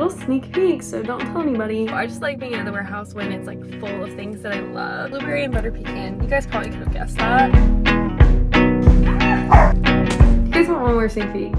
little sneak peek, so don't tell anybody. I just like being at the warehouse when it's like full of things that I love. Blueberry and butter pecan. You guys probably could have guessed that. You guys want one more sneak peek?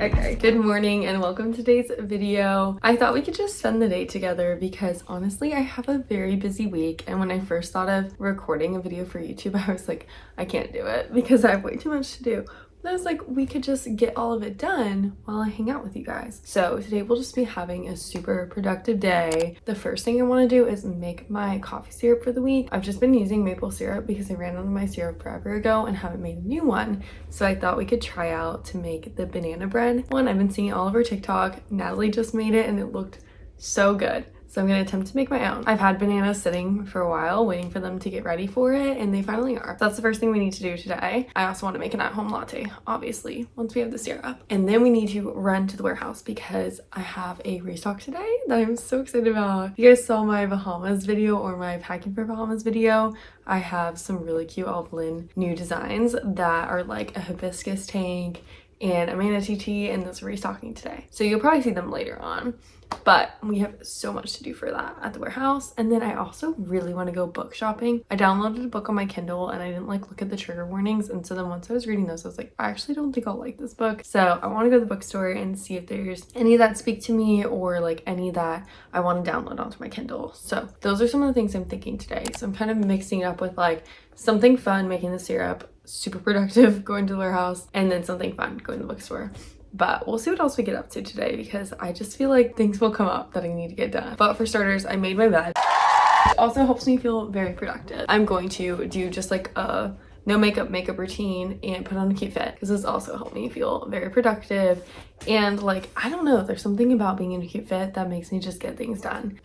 Okay, good morning and welcome to today's video. I thought we could just spend the day together because honestly I have a very busy week, and when I first thought of recording a video for YouTube I was like, I can't do it because I have way too much to do. I was like, we could just get all of it done while I hang out with you guys. So today we'll just be having a super productive day. The first thing I want to do is make my coffee syrup for the week. I've just been using maple syrup because I ran out of my syrup forever ago and haven't made a new one. So I thought we could try out to make the banana bread one. I've been seeing it all over TikTok. Natalie just made it and it looked so good. So I'm gonna attempt to make my own. I've had bananas sitting for a while waiting for them to get ready for it, and they finally are. So that's the first thing we need to do today. I also want to make an at-home latte, obviously, once we have the syrup. And then we need to run to the warehouse because I have a restock today that I'm so excited about. You guys saw my Bahamas video or my packing for Bahamas video. I have some really cute Alphalin new designs that are like a hibiscus tank and a manatee tea, and that's restocking today. So you'll probably see them later on. But we have so much to do for that at the warehouse. And then I also really want to go book shopping. I downloaded a book on my Kindle and I didn't like look at the trigger warnings. And so then once I was reading those, I was like, I actually don't think I'll like this book. So I want to go to the bookstore and see if there's any that speak to me or like any that I want to download onto my Kindle. So those are some of the things I'm thinking today. So I'm kind of mixing it up with like something fun, making the syrup, super productive, going to the warehouse, and then something fun, going to the bookstore. But we'll see what else we get up to today because I just feel like things will come up that I need to get done. But for starters, I made my bed. It also helps me feel very productive. I'm going to do just like a no makeup routine and put on a cute fit because this also helped me feel very productive. And like, I don't know, there's something about being in a cute fit that makes me just get things done.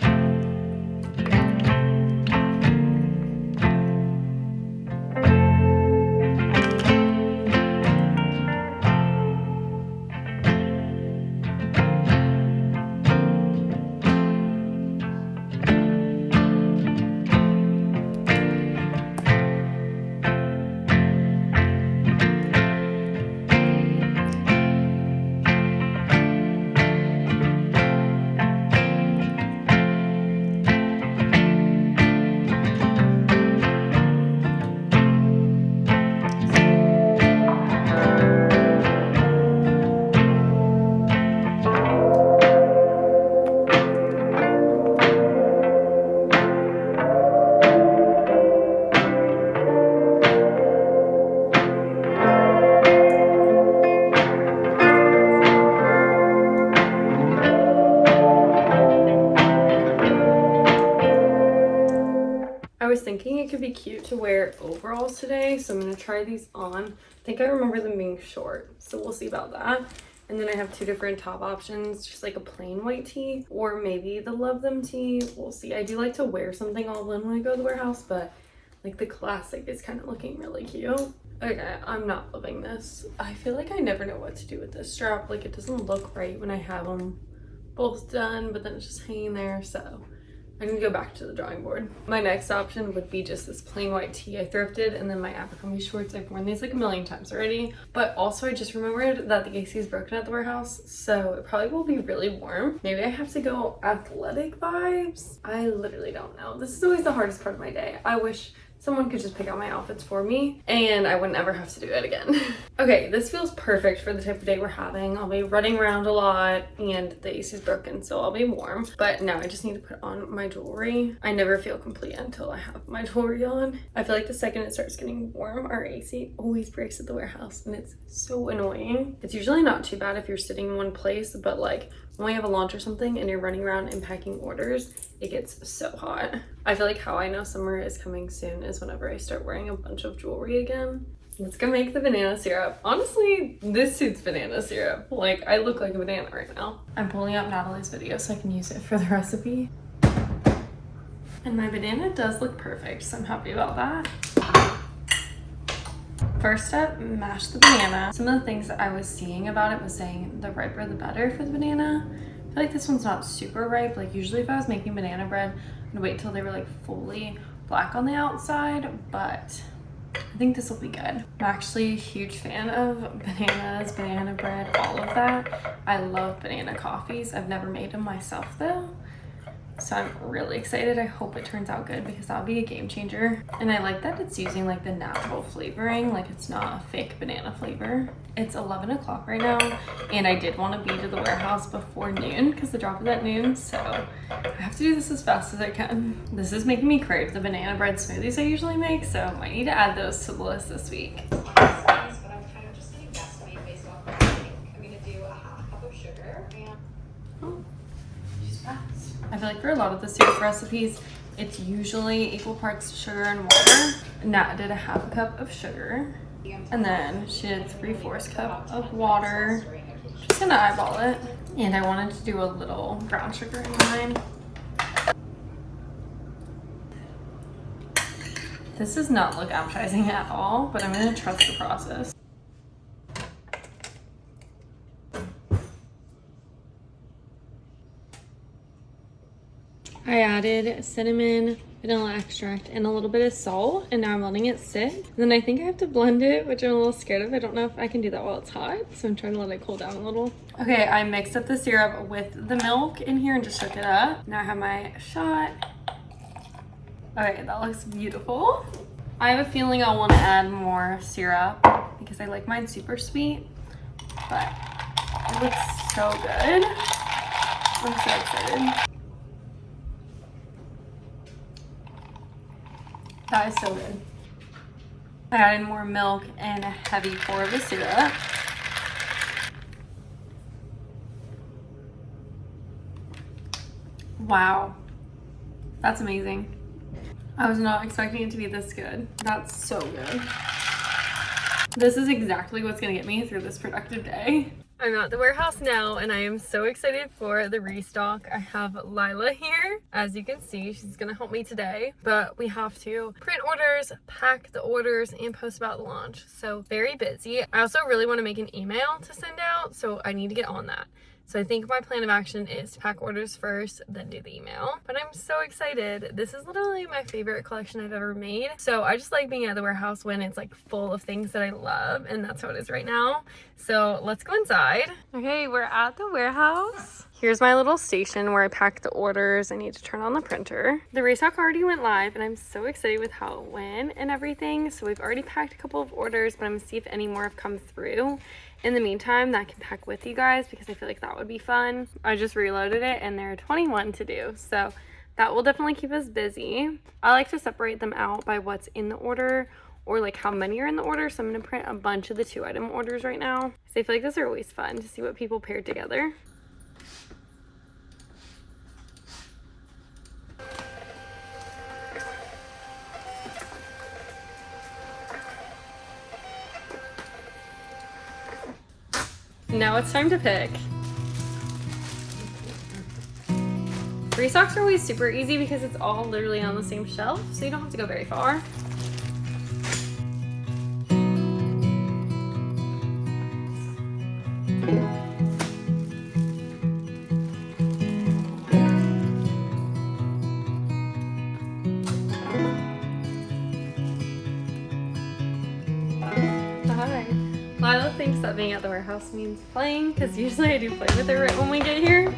I was thinking it could be cute to wear overalls today, so I'm going to try these on. I think I remember them being short, so we'll see about that. And then I have two different top options, just like a plain white tee or maybe the Love Them tee. We'll see. I do like to wear something all in when I go to the warehouse, but like the classic is kind of looking really cute. Okay, I'm not loving this. I feel like I never know what to do with this strap. Like it doesn't look right when I have them both done, but then it's just hanging there, so I need to go back to the drawing board. My next option would be just this plain white tee I thrifted, and then my Abercrombie shorts. I've worn these like a million times already. But also I just remembered that the AC is broken at the warehouse, so it probably will be really warm. Maybe I have to go athletic vibes. I literally don't know. This is always the hardest part of my day. I wish someone could just pick out my outfits for me and I wouldn't ever have to do it again. Okay, this feels perfect for the type of day we're having. I'll be running around a lot and the AC is broken, so I'll be warm. But now I just need to put on my jewelry. I never feel complete until I have my jewelry on. I feel like the second it starts getting warm, our AC always breaks at the warehouse and it's so annoying. It's usually not too bad if you're sitting in one place, but like when we have a launch or something and you're running around and packing orders, it gets so hot. I feel like how I know summer is coming soon is whenever I start wearing a bunch of jewelry again. Let's go make the banana syrup. Honestly, this suits banana syrup. Like, I look like a banana right now. I'm pulling up Natalie's video so I can use it for the recipe. And my banana does look perfect, so I'm happy about that. First step, mash the banana. Some of the things that I was seeing about it was saying the riper the better for the banana. I feel like this one's not super ripe. Like usually if I was making banana bread, I'd wait till they were like fully black on the outside, but I think this will be good. I'm actually a huge fan of bananas, banana bread, all of that. I love banana coffees. I've never made them myself though. So I'm really excited. I hope it turns out good because that'll be a game changer. And I like that it's using like the natural flavoring, like it's not a fake banana flavor. It's 11 o'clock right now, and I did want to be to the warehouse before noon because the drop is at noon, so I have to do this as fast as I can. This is making me crave the banana bread smoothies I usually make, so I might need to add those to the list this week. I feel like for a lot of the syrup recipes, it's usually equal parts sugar and water. Nat did a half a cup of sugar, and then she did 3/4 cup of water. Just gonna eyeball it. And I wanted to do a little brown sugar in mine. This does not look appetizing at all, but I'm gonna trust the process. I added cinnamon, vanilla extract, and a little bit of salt, and now I'm letting it sit. And then I think I have to blend it, which I'm a little scared of. I don't know if I can do that while it's hot, so I'm trying to let it cool down a little. Okay, I mixed up the syrup with the milk in here and just shook it up. Now I have my shot. Okay, that looks beautiful. I have a feeling I'll want to add more syrup because I like mine super sweet, but it looks so good. I'm so excited. That is so good. I added more milk and a heavy pour of the syrup. Wow, that's amazing. I was not expecting it to be this good. That's so good. This is exactly what's gonna get me through this productive day. I'm at the warehouse now and I am so excited for the restock. I have Lila here. As you can see, she's gonna help me today, but we have to print orders, pack the orders, and post about the launch. So very busy. I also really wanna make an email to send out, so I need to get on that. So I think my plan of action is to pack orders first, then do the email. But I'm so excited. This is literally my favorite collection I've ever made. So I just like being at the warehouse when it's like full of things that I love, and that's how it is right now. So let's go inside. Okay, we're at the warehouse. Here's my little station where I pack the orders. I need to turn on the printer. The restock already went live and I'm so excited with how it went and everything. So we've already packed a couple of orders, but I'm gonna see if any more have come through. In the meantime, that can pack with you guys because I feel like that would be fun. I just reloaded it and there are 21 to do. So that will definitely keep us busy. I like to separate them out by what's in the order or like how many are in the order. So I'm gonna print a bunch of the 2-item orders right now. So I feel like those are always fun to see what people paired together. Now it's time to pick. Restocks are always super easy because it's all literally on the same shelf, so you don't have to go very far. Lila thinks that being at the warehouse means playing, because usually I do play with her right when we get here.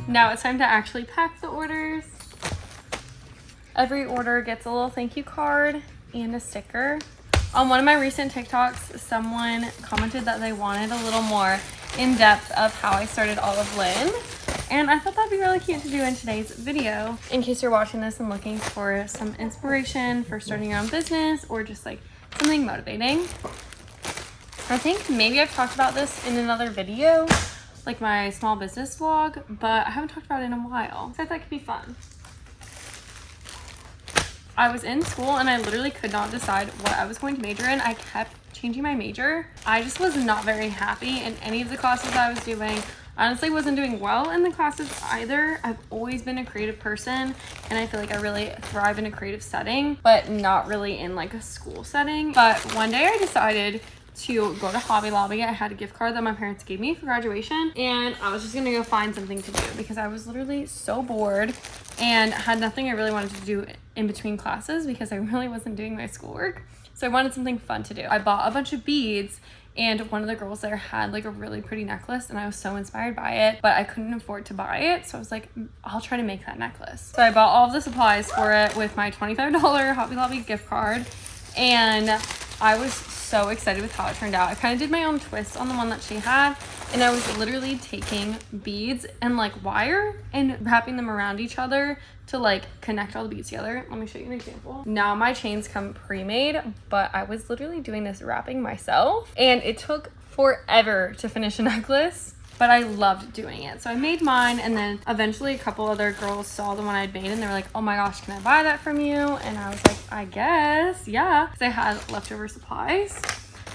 Now it's time to actually pack the orders. Every order gets a little thank you card and a sticker. On one of my recent TikToks, someone commented that they wanted a little more in depth of how I started Olive Lynn. And I thought that'd be really cute to do in today's video. In case you're watching this and looking for some inspiration for starting your own business or just like something motivating. I think maybe I've talked about this in another video, like my small business vlog, but I haven't talked about it in a while. So I thought it could be fun. I was in school and I literally could not decide what I was going to major in. I kept changing my major. I just was not very happy in any of the classes I was doing. I honestly wasn't doing well in the classes either. I've always been a creative person and I feel like I really thrive in a creative setting, but not really in like a school setting. But one day I decided to go to Hobby Lobby. I had a gift card that my parents gave me for graduation and I was just gonna go find something to do because I was literally so bored and had nothing I really wanted to do in between classes because I really wasn't doing my schoolwork. So I wanted something fun to do. I bought a bunch of beads and one of the girls there had like a really pretty necklace and I was so inspired by it, but I couldn't afford to buy it. So I was like, I'll try to make that necklace. So I bought all of the supplies for it with my $25 Hobby Lobby gift card and I was so excited with how it turned out. I kind of did my own twist on the one that she had and I was literally taking beads and like wire and wrapping them around each other to like connect all the beads together. Let me show you an example. Now my chains come pre-made, but I was literally doing this wrapping myself and it took forever to finish a necklace, but I loved doing it. So I made mine and then eventually a couple other girls saw the one I'd made and they were like, oh my gosh, can I buy that from you? And I was like, I guess, yeah. Because I had leftover supplies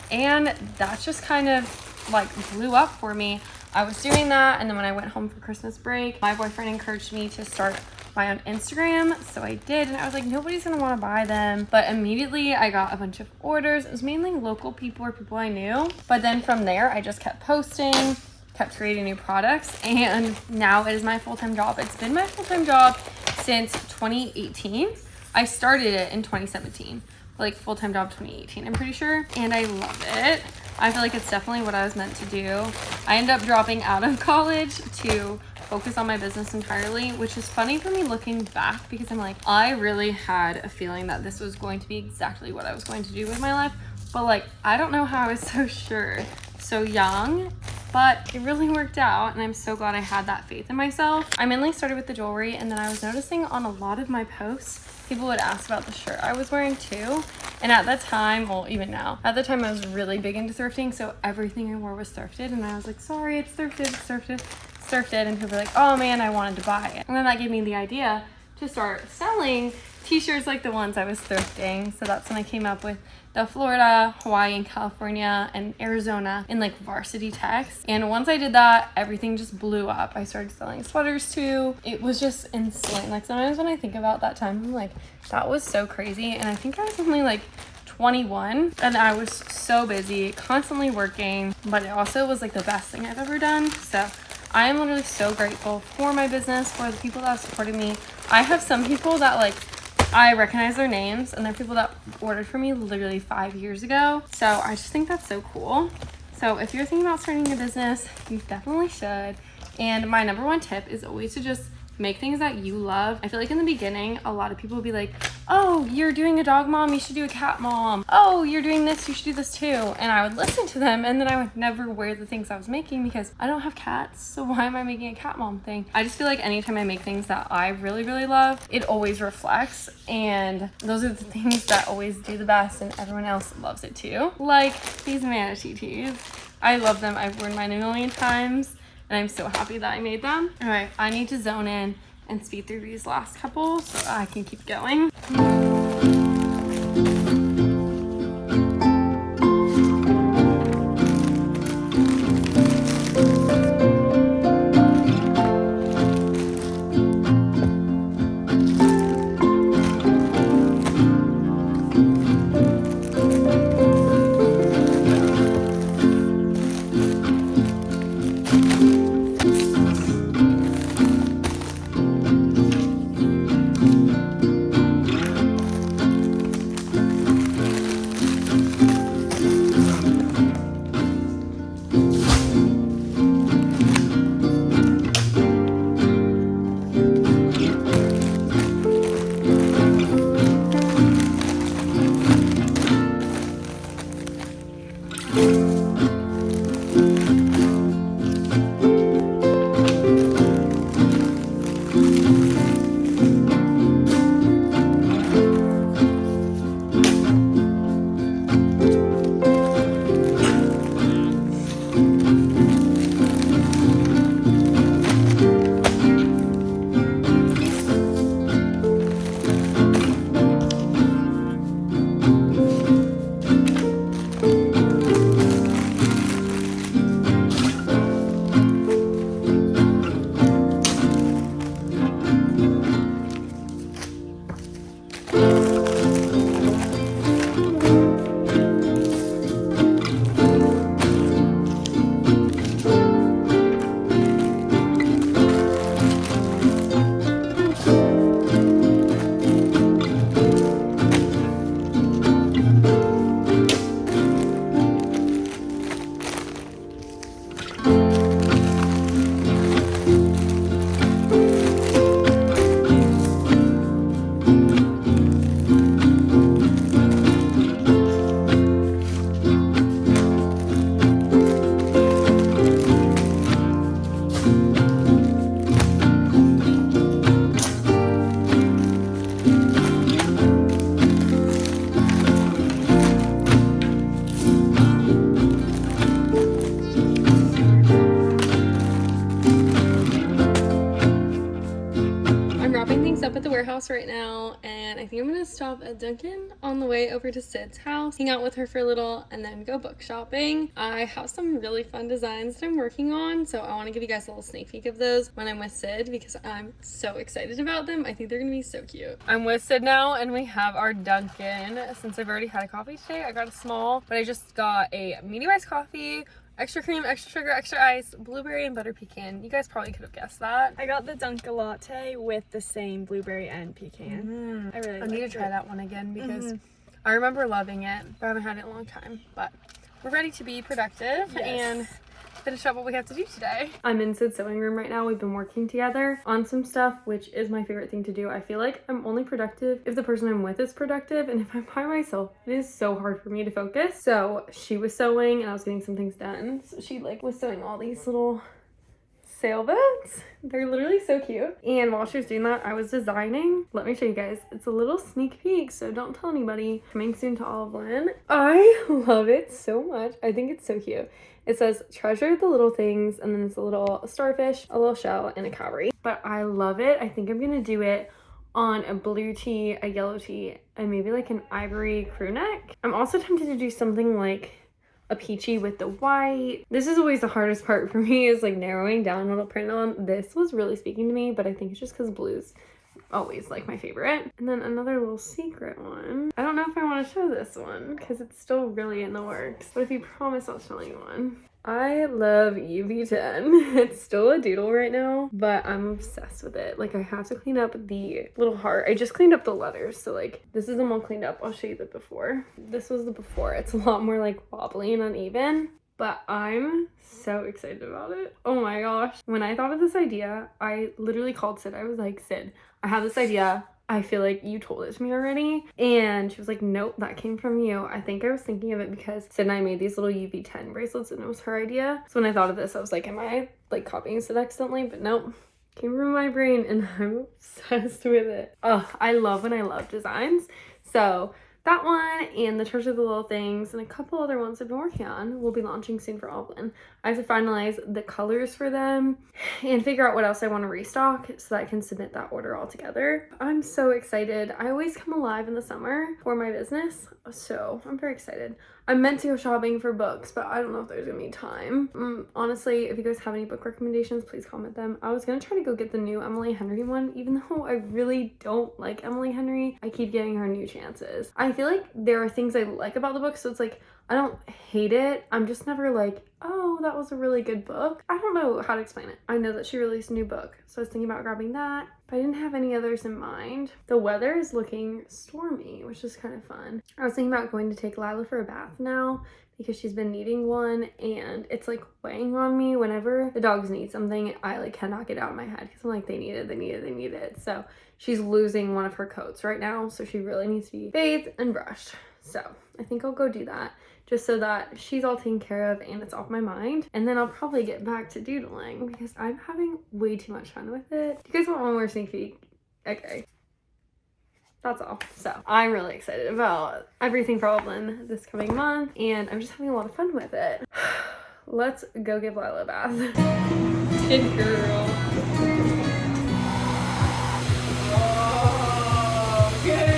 and that just kind of like blew up for me. I was doing that and then when I went home for Christmas break, my boyfriend encouraged me to start my own Instagram, so I did and I was like, nobody's gonna want to buy them, but immediately I got a bunch of orders. It was mainly local people or people I knew, but then from there I just kept posting, kept creating new products, and now it is my full-time job. It's been my full-time job since 2018. I started it in 2017, like full-time job 2018 I'm pretty sure, and I love it. I feel like it's definitely what I was meant to do. I ended up dropping out of college to focus on my business entirely, which is funny for me looking back because I'm like, I really had a feeling that this was going to be exactly what I was going to do with my life, but like, I don't know how I was so sure so young, but it really worked out and I'm so glad I had that faith in myself. I mainly started with the jewelry and then I was noticing on a lot of my posts, people would ask about the shirt I was wearing too. And at that time, well, even now, at the time I was really big into thrifting, so everything I wore was thrifted and I was like, sorry, it's thrifted, it's thrifted, it's thrifted. And people were like, oh man, I wanted to buy it. And then that gave me the idea to start selling t-shirts like the ones I was thrifting. So that's when I came up with the Florida, Hawaii, and California, and Arizona in like varsity text. And once I did that, everything just blew up. I started selling sweaters too. It was just insane. Like sometimes when I think about that time, I'm like, that was so crazy. And I think I was only like 21 and I was so busy, constantly working, but it also was like the best thing I've ever done. So I am literally so grateful for my business, for the people that have supported me. I have some people that like, I recognize their names and they're people that ordered for me literally 5 years ago. So I just think that's so cool. So if you're thinking about starting a business, you definitely should. And my number one tip is always to just make things that you love. I feel like in the beginning, a lot of people will be like, oh, you're doing a dog mom, you should do a cat mom. Oh, you're doing this, you should do this too. And I would listen to them and then I would never wear the things I was making because I don't have cats. So why am I making a cat mom thing? I just feel like anytime I make things that I really, really love, it always reflects. And those are the things that always do the best and everyone else loves it too. Like these manatee tees. I love them. I've worn mine a million times. And I'm so happy that I made them. All right, I need to zone in and speed through these last couple so I can keep going. Everything's up at the warehouse right now, and I think I'm gonna stop at Dunkin' on the way over to Sid's house, hang out with her for a little, and then go book shopping. I have some really fun designs that I'm working on, so I want to give you guys a little sneak peek of those when I'm with Sid because I'm so excited about them. I think they're gonna be so cute. I'm with Sid now, and we have our Dunkin'. Since I've already had a coffee today, I got a small, but I just got a medium iced coffee, extra cream, extra sugar, extra ice, blueberry, and butter pecan. You guys probably could have guessed that. I got the Dunkin' latte with the same blueberry and pecan. I need to try that one again because I remember loving it, but I haven't had it in a long time. But we're ready to be productive and finish up what we have to do today. I'm in Sid's sewing room right now. We've been working together on some stuff, which is my favorite thing to do. I feel like I'm only productive if the person I'm with is productive, and if I'm by myself, it is so hard for me to focus. So she was sewing and I was getting some things done. So she was sewing all these little sailboats. They're literally so cute. And while she was doing that, I was designing. Let me show you guys. It's a little sneak peek, so don't tell anybody. Coming soon to Olive. I love it so much. I think it's so cute. It says treasure the little things, and then it's a little starfish, a little shell, and a cowrie. But I love it. I think I'm gonna do it on a blue tee, a yellow tee, and maybe like an ivory crew neck. I'm also tempted to do something like a peachy with the white. This is always the hardest part for me, is like narrowing down what I'll print on. This was really speaking to me, but I think it's just because blue's always like my favorite. And then another little secret one. I don't know if I want to show this one because it's still really in the works, but if you promise I'll show you one. I love UV10. It's still a doodle right now, but I'm obsessed with it. Like, I have to clean up the little heart. I just cleaned up the letters, so like this is them all cleaned up. I'll show you the before. This was the before. It's a lot more like wobbly and uneven, but I'm so excited about it. Oh my gosh. When I thought of this idea, I literally called Sid. I was like, Sid, I have this idea. I feel like you told it to me already. And she was like, nope, that came from you. I think I was thinking of it because Sid and I made these little UV10 bracelets and it was her idea. So when I thought of this, I was like, am I like copying Sid accidentally? But nope, came from my brain and I'm obsessed with it. Oh, I love when I love designs. So that one and the Treasure of the Little Things and a couple other ones I've been working on will be launching soon for Alblin. I have to finalize the colors for them and figure out what else I want to restock so that I can submit that order all together. I'm so excited. I always come alive in the summer for my business, so I'm very excited. I'm meant to go shopping for books, but I don't know if there's gonna be time. Honestly, if you guys have any book recommendations, please comment them. I was gonna try to go get the new Emily Henry one, even though I really don't like Emily Henry. I keep giving her new chances. I feel like there are things I like about the book, so it's like, I don't hate it. I'm just never like, oh, that was a really good book. I don't know how to explain it. I know that she released a new book, so I was thinking about grabbing that, but I didn't have any others in mind. The weather is looking stormy, which is kind of fun. I was thinking about going to take Lila for a bath now because she's been needing one, and it's like weighing on me. Whenever the dogs need something, I like cannot get it out of my head because I'm like, they need it, they need it, they need it. So she's losing one of her coats right now, so she really needs to be bathed and brushed. So I think I'll go do that, just so that she's all taken care of and it's off my mind. And then I'll probably get back to doodling because I'm having way too much fun with it. Do you guys want one more sneak peek? Okay. That's all. So I'm really excited about everything for Alblin this coming month, and I'm just having a lot of fun with it. Let's go give Lila a bath. Good girl. Oh, good girl.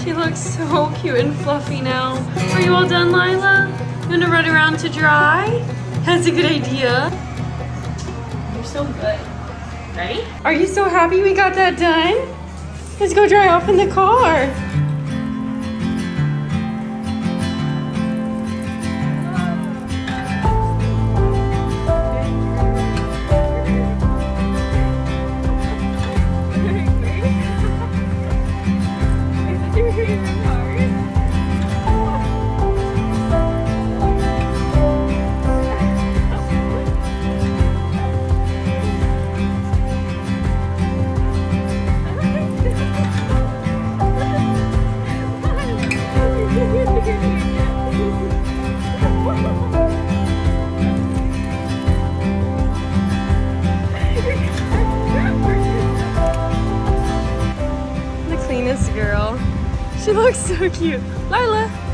She looks so cute and fluffy now. Are you all done, Lila? You want to run around to dry? That's a good idea. You're so good. Ready? Are you so happy we got that done? Let's go dry off in the car. this girl. She looks so cute. Lila.